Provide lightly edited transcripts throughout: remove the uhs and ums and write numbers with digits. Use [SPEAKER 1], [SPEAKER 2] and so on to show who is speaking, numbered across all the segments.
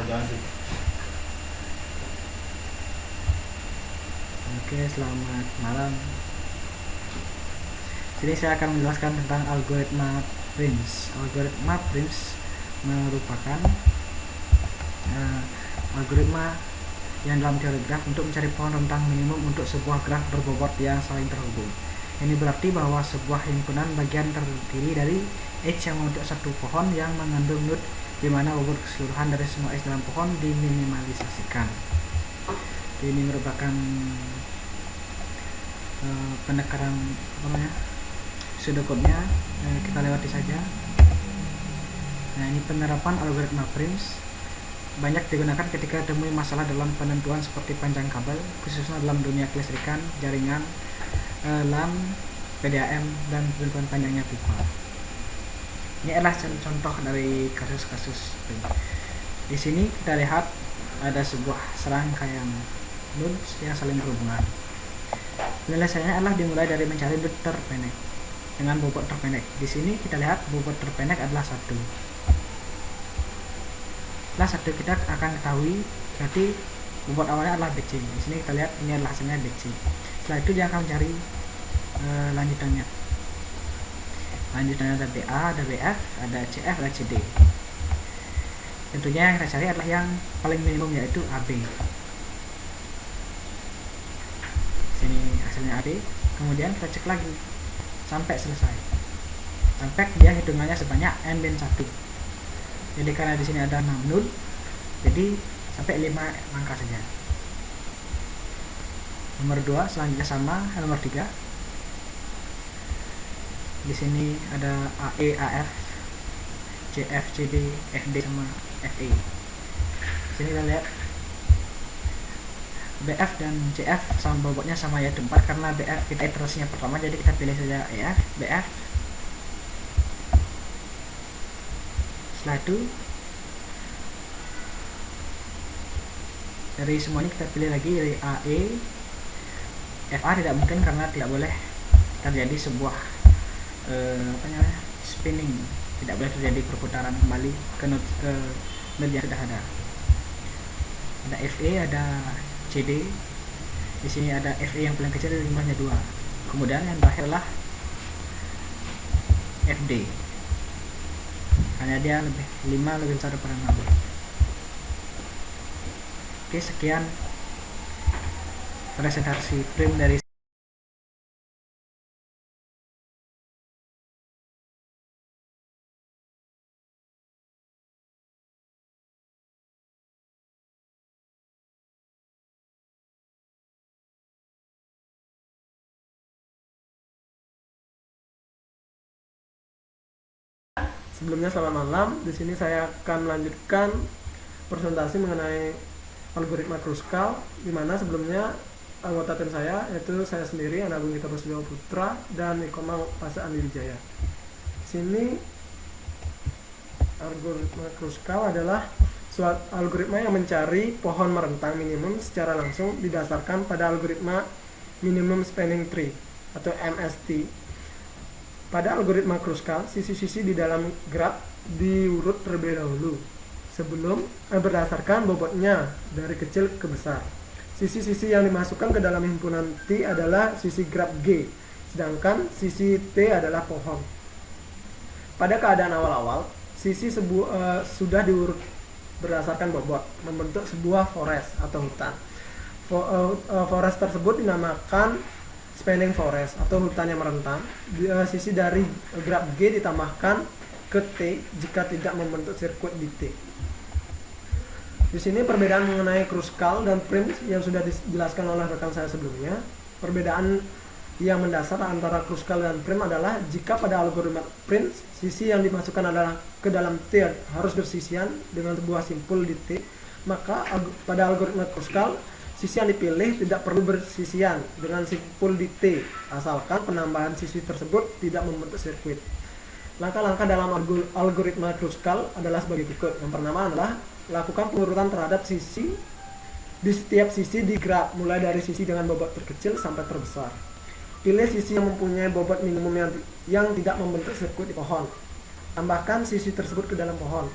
[SPEAKER 1] Oke, selamat malam. Jadi saya akan menjelaskan tentang algoritma Prim's. Algoritma Prim's merupakan algoritma yang dalam teori graf untuk mencari pohon rentang minimum untuk sebuah graf berbobot yang saling terhubung. Ini berarti bahwa sebuah himpunan bagian terdiri dari H yang membentuk satu pohon yang mengandung node di mana bobot keseluruhan dari semua H dalam pohon diminimalisasikan. Ini merupakan pendekaran pseudocode-nya, kita lewati saja. Nah, ini penerapan algoritma Prim's banyak digunakan ketika temui masalah dalam penentuan seperti panjang kabel, khususnya dalam dunia kelistrikan, jaringan, LAN, PDAM, dan penentuan panjangnya pipa. Ini adalah contoh dari kasus-kasus Prim. Di sini kita lihat ada sebuah serangkaian nodes yang saling berhubungan. Penyelesaiannya adalah dimulai dari mencari node terpendek dengan bobot terpendek. Di sini kita lihat bobot terpendek adalah 1. Setelah 1 kita akan ketahui berarti bobot awalnya adalah BC. Di sini kita lihat ini adalah hasilnya BC. Setelah itu dia akan mencari lanjutannya. Lanjutannya ada BA, ada BF, ada CF, ada CD. Tentunya yang kita cari adalah yang paling minimum, yaitu AB. Sini hasilnya AB. Kemudian kita cek lagi sampai selesai, sampai dia hitungannya sebanyak n-1. Jadi karena di sini ada 6 node, jadi sampai 5 langkah saja. Nomor 2 selanjutnya sama nomor 3. Di sini ada AE, AF, CF, CD, FD sama FE. Sini kita lihat BF dan CF sama bobotnya sama, yaitu 4. Karena BF kita iterasinya pertama, jadi kita pilih saja EF, BF. Setelah itu dari semua ini kita pilih lagi dari AE. FA tidak mungkin karena tidak boleh terjadi sebuah spinning, tidak boleh terjadi perputaran kembali ke node yang sudah ada. Ada FE, ada CD. Di sini ada FE yang paling kecil, jumlahnya 2. Kemudian yang terakhir adalah FD. Hanya dia lebih 5 lebih besar daripada 6. Oke, sekian presentasi Prim dari
[SPEAKER 2] Sebelumnya selamat malam. Di sini saya akan melanjutkan presentasi mengenai algoritma Kruskal, di mana sebelumnya anggota tim saya, yaitu saya sendiri, Anagung Gita Basudeo Putra, dan Nikoma Pasa Andi Wijaya. Di sini algoritma Kruskal adalah suatu algoritma yang mencari pohon merentang minimum secara langsung didasarkan pada algoritma minimum spanning tree atau MST. Pada algoritma Kruskal, sisi-sisi di dalam graf diurut terlebih dahulu sebelum berdasarkan bobotnya dari kecil ke besar. Sisi-sisi yang dimasukkan ke dalam himpunan T adalah sisi graf G, sedangkan sisi T adalah pohon. Pada keadaan awal-awal, sisi sudah diurut berdasarkan bobot, membentuk sebuah forest atau hutan. Forest tersebut dinamakan spanning forest atau hutan yang merentang. Sisi dari graf G ditambahkan ke T jika tidak membentuk sirkuit di T. Di sini perbedaan mengenai Kruskal dan Prim yang sudah dijelaskan oleh rekan saya sebelumnya. Perbedaan yang mendasar antara Kruskal dan Prim adalah jika pada algoritma Prim sisi yang dimasukkan adalah ke dalam T harus bersisian dengan sebuah simpul di T, maka pada algoritma Kruskal sisi yang dipilih tidak perlu bersisian dengan simpul di T, asalkan penambahan sisi tersebut tidak membentuk sirkuit. Langkah-langkah dalam algoritma Kruskal adalah sebagai berikut. Yang pertama adalah lakukan pengurutan terhadap sisi di setiap sisi di graf, mulai dari sisi dengan bobot terkecil sampai terbesar. Pilih sisi yang mempunyai bobot minimum yang tidak membentuk sirkuit di pohon. Tambahkan sisi tersebut ke dalam pohon.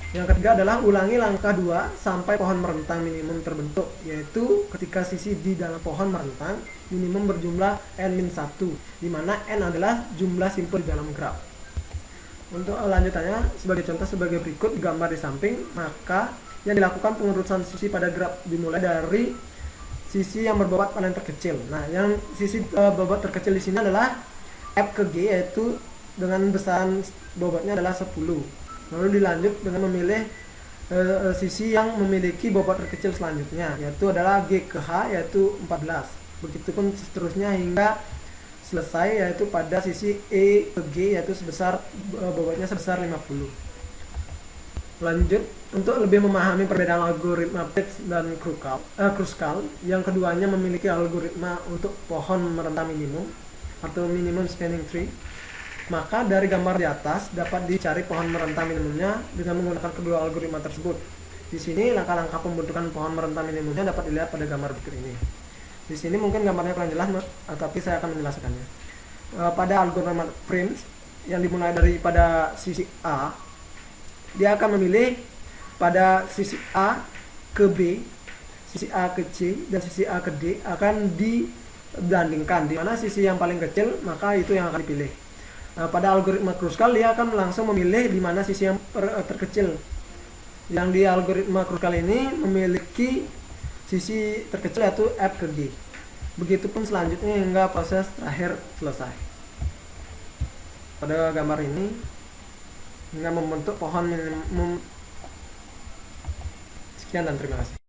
[SPEAKER 2] Yang ketiga adalah ulangi langkah 2 sampai pohon merentang minimum terbentuk, yaitu ketika sisi di dalam pohon merentang minimum berjumlah n-1, di mana n adalah jumlah simpul di dalam graf. Untuk lanjutannya, sebagai contoh sebagai berikut gambar di samping, maka yang dilakukan pengurusan sisi pada graf dimulai dari sisi yang berbobot paling terkecil. Nah, yang sisi bobot terkecil di sini adalah F ke G, yaitu dengan besaran bobotnya adalah 10. Lalu dilanjut dengan memilih sisi yang memiliki bobot terkecil selanjutnya, yaitu adalah G ke H, yaitu 14. Begitupun seterusnya hingga selesai, yaitu pada sisi E ke G, yaitu sebesar bobotnya sebesar 50. Lanjut, untuk lebih memahami perbedaan algoritma Pitts dan Kruskal, yang keduanya memiliki algoritma untuk pohon merentang minimum atau minimum spanning tree, maka dari gambar di atas dapat dicari pohon merentang minimumnya dengan menggunakan kedua algoritma tersebut. Di sini langkah-langkah pembentukan pohon merentang minimumnya dapat dilihat pada gambar berikut ini. Di sini mungkin gambarnya kurang jelas, tapi saya akan menjelaskannya. Pada algoritma Primms yang dimulai pada sisi A, dia akan memilih pada sisi A ke B, sisi A ke C, dan sisi A ke D akan dibandingkan, di mana sisi yang paling kecil maka itu yang akan dipilih. Pada algoritma Kruskal dia akan langsung memilih di mana sisi yang terkecil. Yang di algoritma Kruskal ini memiliki sisi terkecil yaitu F ke G. Begitupun selanjutnya hingga proses terakhir selesai. Pada gambar ini hingga membentuk pohon minimum. Sekian dan terima kasih.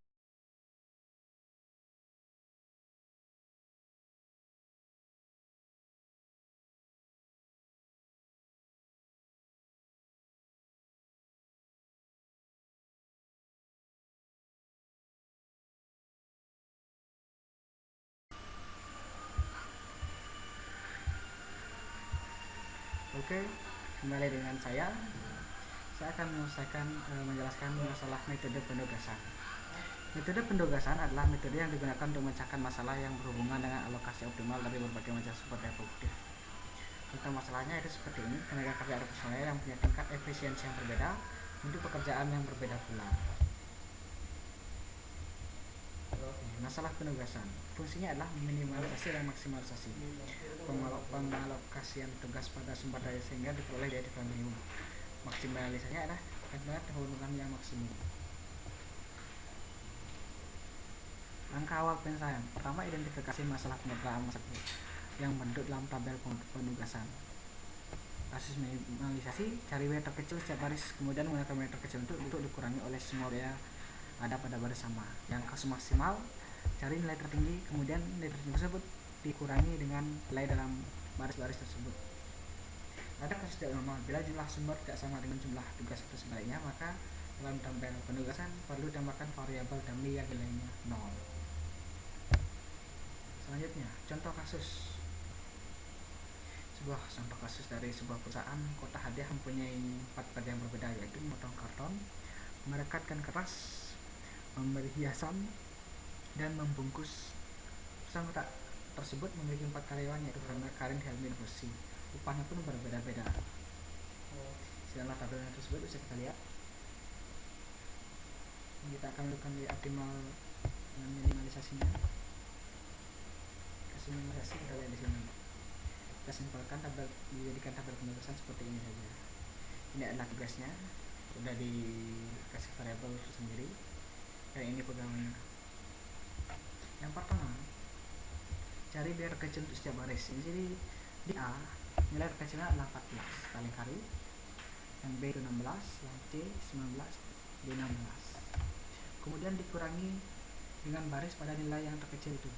[SPEAKER 1] Oke, kembali dengan saya akan menjelaskan masalah metode pendogasan. Metode pendogasan adalah metode yang digunakan untuk memecahkan masalah yang berhubungan dengan alokasi optimal dari berbagai macam sumber daya produktif. Contoh masalahnya itu seperti ini: tenaga kerja ada personel yang punya tingkat efisiensi yang berbeda untuk pekerjaan yang berbeda pula. Masalah penugasan fungsinya adalah minimalisasi dan maksimalisasi pengalokasian tugas pada sumber daya sehingga diperoleh dari minimum. Maksimalisasinya adalah adalah keuntungan yang maksimum. Langkah awal penyelesaian pertama, identifikasi masalah penyelesaian yang bentuk dalam tabel penugasan. Kasus minimalisasi, cari W terkecil setiap baris, kemudian menggunakan W terkecil untuk dikurangi oleh semua daya ada pada baris sama. Yang kasus maksimal, cari nilai tertinggi, kemudian nilai tertinggi tersebut dikurangi dengan nilai dalam baris-baris tersebut. Ada kasus tidak normal, bila jumlah sumber tidak sama dengan jumlah tugas atau sebaliknya, maka dalam tabel penugasan perlu ditambahkan variabel dummy yang nilainya 0. Selanjutnya, contoh kasus. Sebuah contoh kasus dari sebuah perusahaan kota hadiah mempunyai 4 pekerja yang berbeda, yaitu memotong karton, merekatkan kertas, memberi hiasan, dan membungkus. Perusahaan kota tersebut memiliki 4 karyawan, yaitu Karin, Helmi, dan Husi. Upahnya pun berbeda-beda. Setelah tabelnya tersebut bisa kita lihat. Kita akan melakukan optimal minimalisasinya. Kasih minimalisasi kita lihat di sini. Kita simpulkan tabel, dijadikan tabel penugasan seperti ini saja. Ini adalah tugasnya, sudah dikasih variabel sendiri, dan ini pegawainya. Yang pertama, cari biar kecil untuk setiap baris. Jadi di A nilai terkecilnya adalah 14 paling kali, yang B itu 16, yang C 19, D 16. Kemudian dikurangi dengan baris pada nilai yang terkecil itu.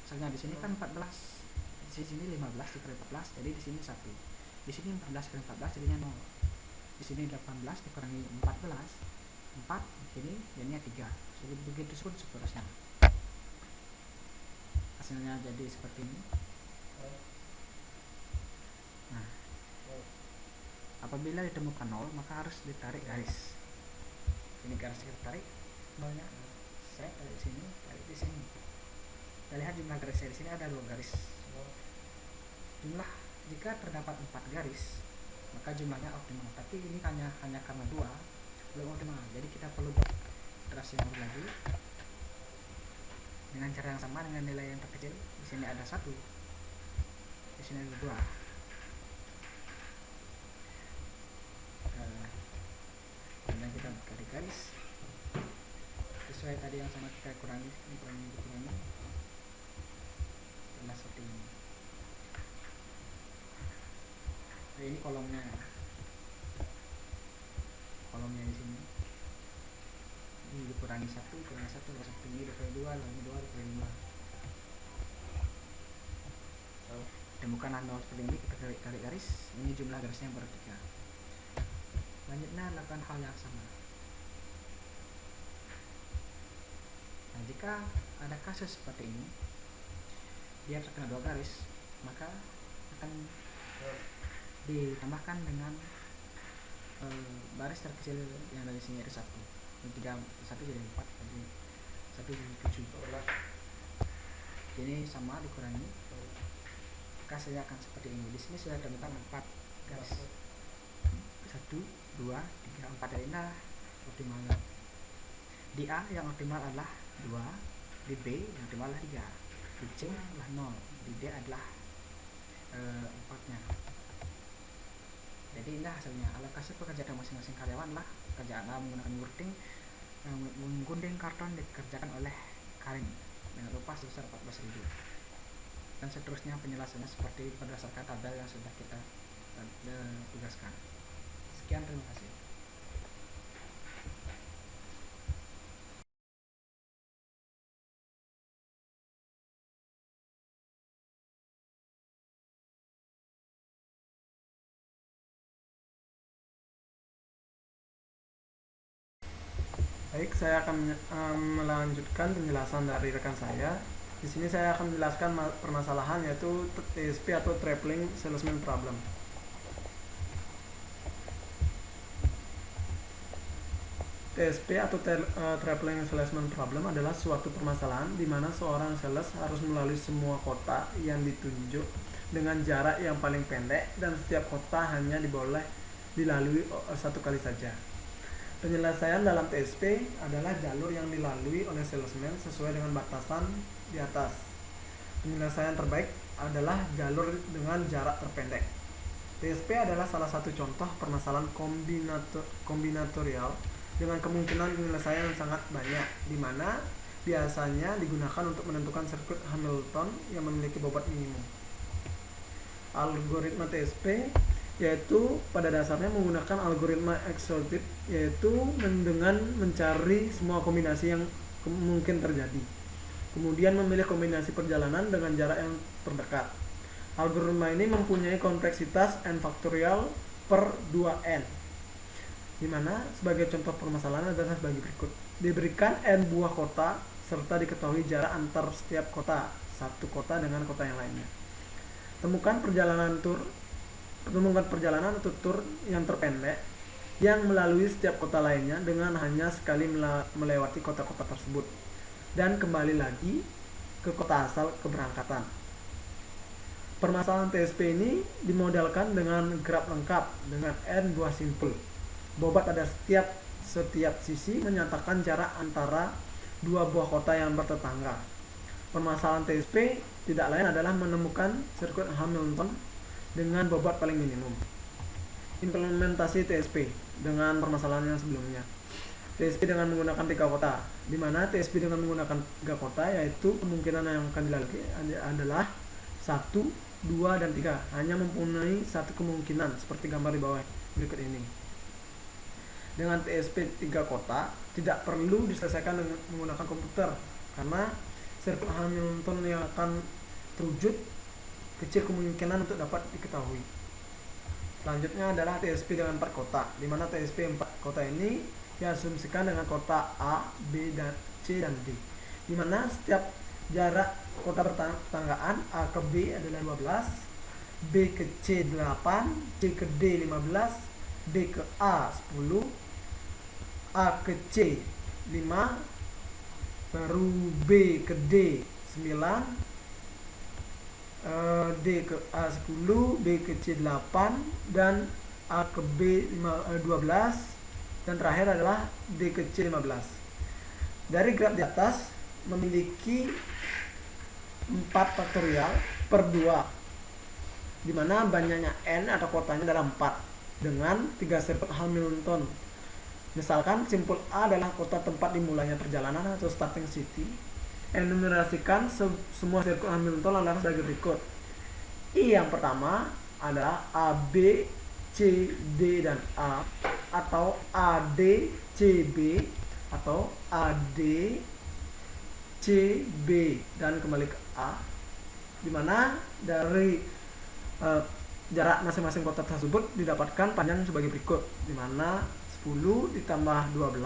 [SPEAKER 1] Misalnya di sini kan 14, di sini 15 dikali 14, jadi di sini 1. Di sini 14 kali 14 jadinya 0. Di sini 18 dikurangi 14, 4, di sini jadinya 3. Jadi begitu pun seterusnya. Hasilnya jadi seperti ini. Nah, apabila ditemukan 0, maka harus ditarik garis. Ini garis kita tarik, nolnya saya tarik di sini, tarik di sini. Kita lihat jumlah garisnya di sini ada 2 garis. Jumlah jika terdapat 4 garis, maka jumlahnya optimal. Tapi ini hanya karena 2, belum optimal. Jadi kita perlu buat iterasi yang baru lagi dengan cara yang sama dengan nilai yang terkecil. Di sini ada 1, di sini ada 2. Kemudian kita buka di garis sesuai tadi yang sama, kita kurangi adalah seperti ini. Nah, ini kolomnya di sini. Ini dikurangi 1, kurangi 1, seperti ini, dikurangi 2, kurangi 2, dikurangi 5. Temukan nol seperti ini, kita tarik garis. Ini jumlah garisnya yang baru 3. Selanjutnya lakukan hal yang sama. Nah, jika ada kasus seperti ini, dia terkena 2 garis, maka akan ditambahkan dengan baris terkecil yang dari sini ada 1. 1 jadi 4, jadi 1 jadi 7. Ini sama dikurangi, maka hasilnya akan seperti ini. Di sini sudah ditemukan 4 garis. 1, 2, 3, 4 dari ini optimal. Di A yang optimal adalah 2, di B yang optimal adalah 3, di C adalah 0, di D adalah 4-nya. Jadi inilah hasilnya. Alokasi pekerjaan masing-masing karyawan lah. Pekerjaan A menggunakan wording, menggunting karton dikerjakan oleh Karin dengan upah sebesar 14.000, dan seterusnya penjelasannya seperti berdasarkan tabel yang sudah kita tugaskan. Sekian, terima kasih.
[SPEAKER 2] Baik, saya akan melanjutkan penjelasan dari rekan saya. Di sini saya akan menjelaskan permasalahan yaitu TSP atau Tripling Salesman Problem. TSP atau Tripling Salesman Problem adalah suatu permasalahan di mana seorang sales harus melalui semua kota yang ditunjuk dengan jarak yang paling pendek, dan setiap kota hanya diboleh dilalui 1 kali saja. Penyelesaian dalam TSP adalah jalur yang dilalui oleh salesman sesuai dengan batasan di atas. Penyelesaian terbaik adalah jalur dengan jarak terpendek. TSP adalah salah satu contoh permasalahan kombinatorial dengan kemungkinan penyelesaian yang sangat banyak, di mana biasanya digunakan untuk menentukan sirkuit Hamilton yang memiliki bobot minimum. Algoritma TSP yaitu pada dasarnya menggunakan algoritma ekshaustif, yaitu dengan mencari semua kombinasi yang mungkin terjadi, kemudian memilih kombinasi perjalanan dengan jarak yang terdekat. Algoritma ini mempunyai kompleksitas n faktorial per 2n, di mana sebagai contoh permasalahan adalah sebagai berikut. Diberikan n buah kota serta diketahui jarak antar setiap kota, satu kota dengan kota yang lainnya. Temukan perjalanan atau tur yang terpendek yang melalui setiap kota lainnya dengan hanya sekali melewati kota-kota tersebut dan kembali lagi ke kota asal keberangkatan. Permasalahan TSP ini dimodelkan dengan graf lengkap dengan n buah simpel. Bobot pada setiap sisi menyatakan jarak antara 2 buah kota yang bertetangga. Permasalahan TSP tidak lain adalah menemukan sirkuit Hamilton dengan bobot paling minimum. Implementasi TSP dengan permasalahan yang sebelumnya. TSP dengan menggunakan 3 kota, di mana TSP dengan menggunakan 3 kota yaitu kemungkinan yang akan dilalui adalah 1, 2, dan 3. Hanya mempunyai 1 kemungkinan seperti gambar di bawah berikut ini. Dengan TSP 3 kota tidak perlu diselesaikan dengan menggunakan komputer, karena sirkuit Hamilton yang akan terwujud kecil kemungkinan untuk dapat diketahui. Selanjutnya adalah TSP dengan 4 kota, di mana TSP 4 kota ini diasumsikan dengan kota A, B, dan C dan D, di mana setiap jarak kota pertanggaan A ke B adalah 12, B ke C 8, C ke D 15, D ke A 10, A ke C 5, baru B ke D 9, D ke A 10, B ke C 8, dan A ke B 12, dan terakhir adalah D kecil 15. Dari graf di atas memiliki 4 faktorial per 2, dimana banyaknya N atau kotanya adalah 4 dengan 3 sirkuit Hamilton. Misalkan simpul A adalah kota tempat dimulainya perjalanan atau starting city. Enumerasikan semua sirkuit Hamilton adalah sebagai berikut. I yang pertama adalah A, B, C, D, dan A, atau A, D, C, B, atau A, D, C, B, dan kembali ke A, dimana dari jarak masing-masing kota tersebut didapatkan panjang sebagai berikut, dimana 10 ditambah 12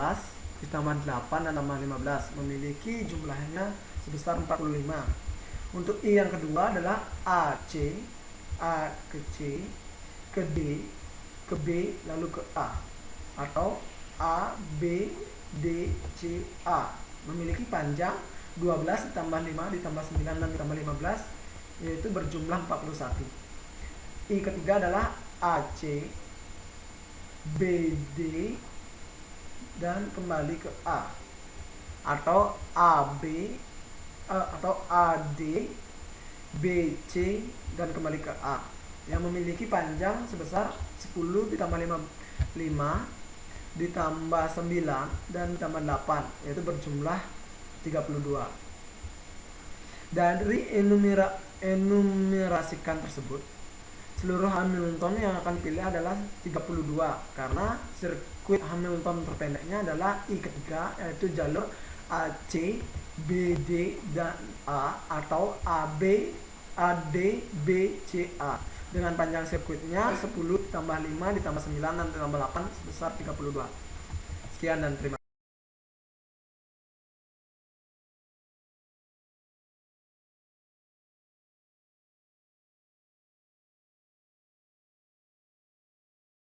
[SPEAKER 2] ditambah 8 dan tambah 15 memiliki jumlahnya sebesar 45. Untuk I yang kedua adalah AC, A ke C, ke D, ke B, lalu ke A, atau A, B, D, C, A, memiliki panjang 12 ditambah 5 ditambah 9 dan ditambah 15, yaitu berjumlah 41. I ketiga adalah AC, BD, dan kembali ke A, atau AB, atau AD, BC, dan kembali ke A, yang memiliki panjang sebesar 10 ditambah 5 ditambah 9 dan ditambah 8, yaitu berjumlah 32. Dari enumerasikan tersebut, seluruh Hamilton yang akan pilih adalah 32, karena sirkuit Hamilton terpendeknya adalah I ketiga, yaitu jalur AC, BD, dan A, atau AB, AD, B, C, A, dengan panjang sirkuitnya 10 ditambah 5 ditambah 9 dan ditambah 8 sebesar 32. Sekian dan terima kasih.